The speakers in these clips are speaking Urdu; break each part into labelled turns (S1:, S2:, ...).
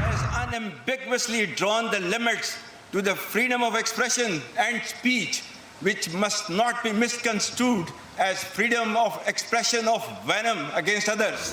S1: Has unambiguously drawn the limits to the freedom of expression and speech, which must not be misconstrued as freedom of expression of venom against others.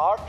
S2: 8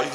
S3: IG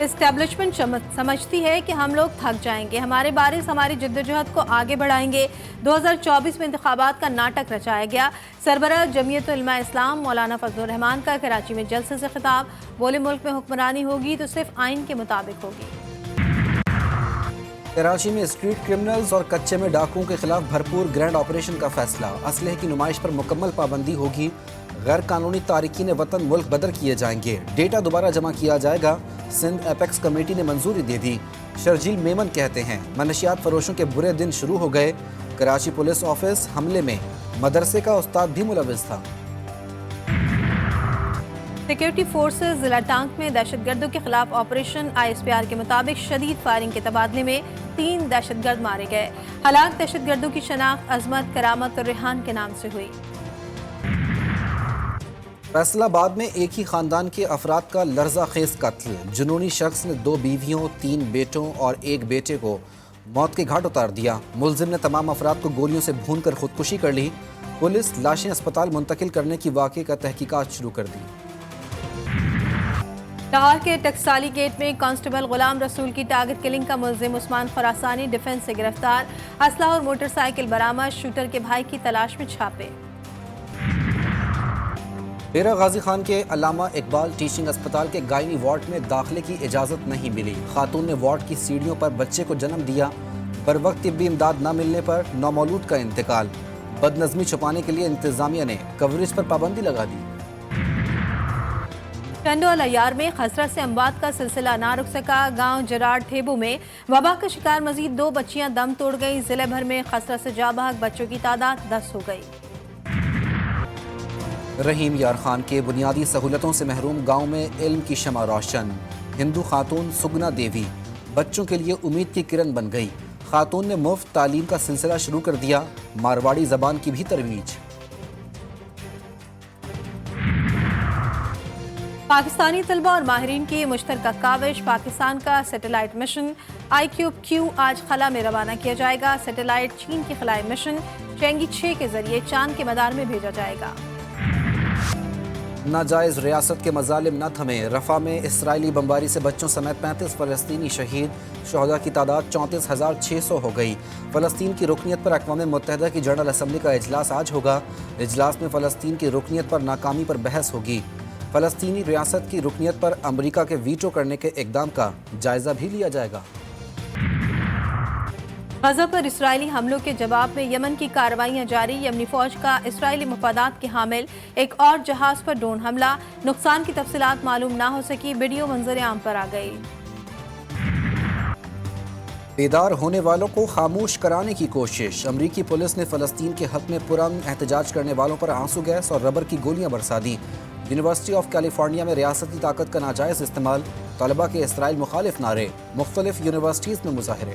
S4: establishment سمجھتی ہے کہ ہم لوگ تھک جائیں گے، ہمارے بارث ہماری جدوجہد کو آگے بڑھائیں گے۔ 2024 میں انتخابات کا ناٹک رچایا گیا۔ سربراہ جمعیت علماء اسلام مولانا فضل الرحمان کا کراچی میں جلسے سے خطاب، بولے ملک میں حکمرانی ہوگی تو صرف آئین کے مطابق ہوگی۔
S5: کراچی میں اسٹریٹ کرمنلز اور کچے میں ڈاکوؤں کے خلاف بھرپور گرینڈ آپریشن کا فیصلہ، اسلحے کی نمائش پر مکمل پابندی ہوگی، غیر قانونی تارکین وطن ملک بدر کیے جائیں گے، ڈیٹا دوبارہ جمع کیا جائے گا، سندھ ایپیکس کمیٹی نے منظوری دے دی۔ شرجیل میمن کہتے ہیں منشیات فروشوں کے برے دن شروع ہو گئے، کراچی پولیس آفس حملے میں مدرسے کا استاد بھی ملوث تھا۔
S4: سیکیورٹی فورسز ضلع ٹانک میں دہشت گردوں کے خلاف آپریشن، ISPR کے مطابق شدید فائرنگ کے تبادلے میں 3 دہشت گرد مارے گئے۔ ہلاک دہشت گردوں کی شناخت عظمت، کرامت اور ریحان کے نام سے ہوئی۔
S5: فیصل آباد میں ایک ہی خاندان کے افراد کا لرزہ خیز قتل، جنونی شخص نے 2 بیویوں، 3 بیٹوں اور 1 بیٹے کو موت کے گھاٹ اتار دیا۔ ملزم نے تمام افراد کو گولیوں سے بھون کر خودکشی کر لی۔ پولیس لاشیں اسپتال منتقل کرنے کی واقعے کا تحقیقات شروع کر دی۔
S4: لاہور کے ٹکسالی گیٹ میں کانسٹیبل غلام رسول کی ٹارگٹ کلنگ کا ملزم عثمان خراسانی ڈیفنس سے گرفتار، اسلحہ اور موٹر سائیکل برآمد، شوٹر کے بھائی کی تلاش میں چھاپے۔
S5: ڈیرہ غازی خان کے علامہ اقبال ٹیچنگ اسپتال کے گائنی وارڈ میں داخلے کی اجازت نہیں ملی، خاتون نے وارڈ کی سیڑھیوں پر بچے کو جنم دیا، بروقت طبی امداد نہ ملنے پر نومولود کا انتقال، بد نظمی چھپانے کے لیے انتظامیہ نے کوریج پر پابندی لگا دی۔
S4: ٹنڈو الیار میں خسرہ سے اموات کا سلسلہ نہ رک سکا، گاؤں جراڑ ٹھیبو میں وبا کا شکار مزید 2 بچیاں دم توڑ گئی، ضلع بھر میں خسرہ سے جاں بحق بچوں کی تعداد 10 ہو گئی۔
S5: رحیم یار خان کے بنیادی سہولتوں سے محروم گاؤں میں علم کی شمع روشن، ہندو خاتون سگنا دیوی بچوں کے لیے امید کی کرن بن گئی، خاتون نے مفت تعلیم کا سلسلہ شروع کر دیا، مارواڑی زبان کی بھی ترویج۔
S4: پاکستانی طلبہ اور ماہرین کی مشترکہ کاوش، پاکستان کا سیٹلائٹ مشن IQ-Q آج خلا میں روانہ کیا جائے گا۔ سیٹلائٹ چین کی خلائی مشن چینگی 6 کے ذریعے چاند کے مدار میں بھیجا جائے گا۔
S5: ناجائز ریاست کے مظالم نہ تھمیں، رفح میں اسرائیلی بمباری سے بچوں سمیت 35 فلسطینی شہید، شہداء کی تعداد 34,600 ہو گئی۔ فلسطین کی رکنیت پر اقوام متحدہ کی جنرل اسمبلی کا اجلاس آج ہوگا، اجلاس میں فلسطین کی رکنیت پر ناکامی پر بحث ہوگی، فلسطینی ریاست کی رکنیت پر امریکہ کے ویٹو کرنے کے اقدام کا جائزہ بھی لیا جائے گا۔
S4: غزہ پر اسرائیلی حملوں کے جواب میں یمن کی کارروائیاں جاری، یمنی فوج کا اسرائیلی مفادات کے حامل ایک اور جہاز پر ڈرون حملہ، نقصان کی تفصیلات معلوم نہ ہو سکی، ویڈیو منظر عام پر آ گئی۔
S5: بیدار ہونے والوں کو خاموش کرانے کی کوشش، امریکی پولیس نے فلسطین کے حق میں پرامن احتجاج کرنے والوں پر آنسو گیس اور ربر کی گولیاں برسا دی۔ یونیورسٹی آف کیلیفورنیا میں ریاستی طاقت کا ناجائز استعمال، طلبہ کے اسرائیل مخالف نعرے، مختلف یونیورسٹیز میں مظاہرے۔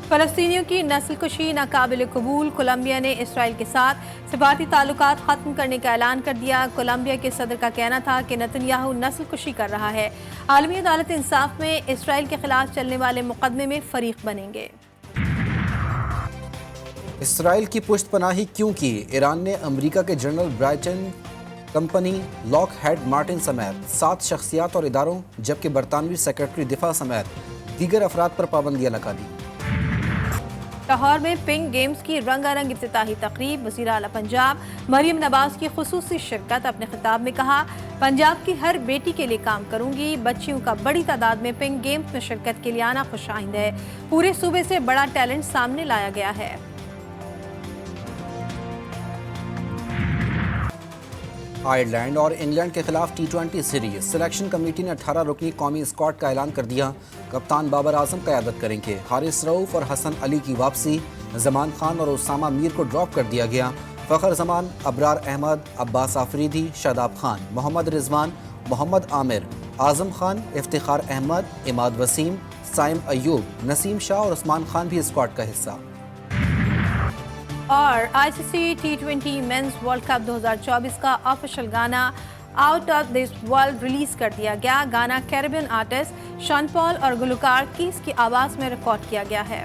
S4: فلسطینیوں کی نسل کشی ناقابل قبول، کولمبیا نے اسرائیل کے ساتھ سفارتی تعلقات ختم کرنے کا اعلان کر دیا۔ کولمبیا کے صدر کا کہنا تھا کہ نتنیاہو نسل کشی کر رہا ہے، عالمی عدالت انصاف میں اسرائیل کے خلاف چلنے والے مقدمے میں فریق بنیں گے۔
S5: اسرائیل کی پشت پناہی کیوں کی؟ ایران نے امریکہ کے general Brighton company, Lockheed Martin سمیت 7 شخصیات اور اداروں جبکہ برطانوی سیکرٹری دفاع سمیت دیگر افراد پر پابندیاں لگا دی۔
S4: لاہور میں پنک گیمز کی رنگا رنگ افتتاحی تقریب، وزیر اعلیٰ پنجاب مریم نواز کی خصوصی شرکت، اپنے خطاب میں کہا پنجاب کی ہر بیٹی کے لیے کام کروں گی، بچیوں کا بڑی تعداد میں پنک گیمز میں شرکت کے لیے آنا خوش آئند ہے، پورے صوبے سے بڑا ٹیلنٹ سامنے لایا گیا ہے۔
S5: آئرلینڈ اور انگلینڈ کے خلاف T20 سیریز، سلیکشن کمیٹی نے 18 رکنی قومی اسکواڈ کا اعلان کر دیا، کپتان بابر اعظم قیادت کریں گے، حارث رؤوف اور حسن علی کی واپسی، زمان خان اور اسامہ میر کو ڈراپ کر دیا گیا، فخر زمان، ابرار احمد، عباس آفریدی، شاداب خان، محمد رضوان، محمد عامر، اعظم خان، افتخار احمد، اماد وسیم، سائم ایوب، نسیم شاہ اور عثمان خان بھی اسکواڈ کا حصہ۔
S4: اور ICC T20 means world cup 2024 کا آفیشل گانا out of this world release کر دیا گیا۔ گانا کیریبین آرٹسٹ شان پال اور گلوکار کیس کی آواز میں ریکارڈ کیا گیا ہے۔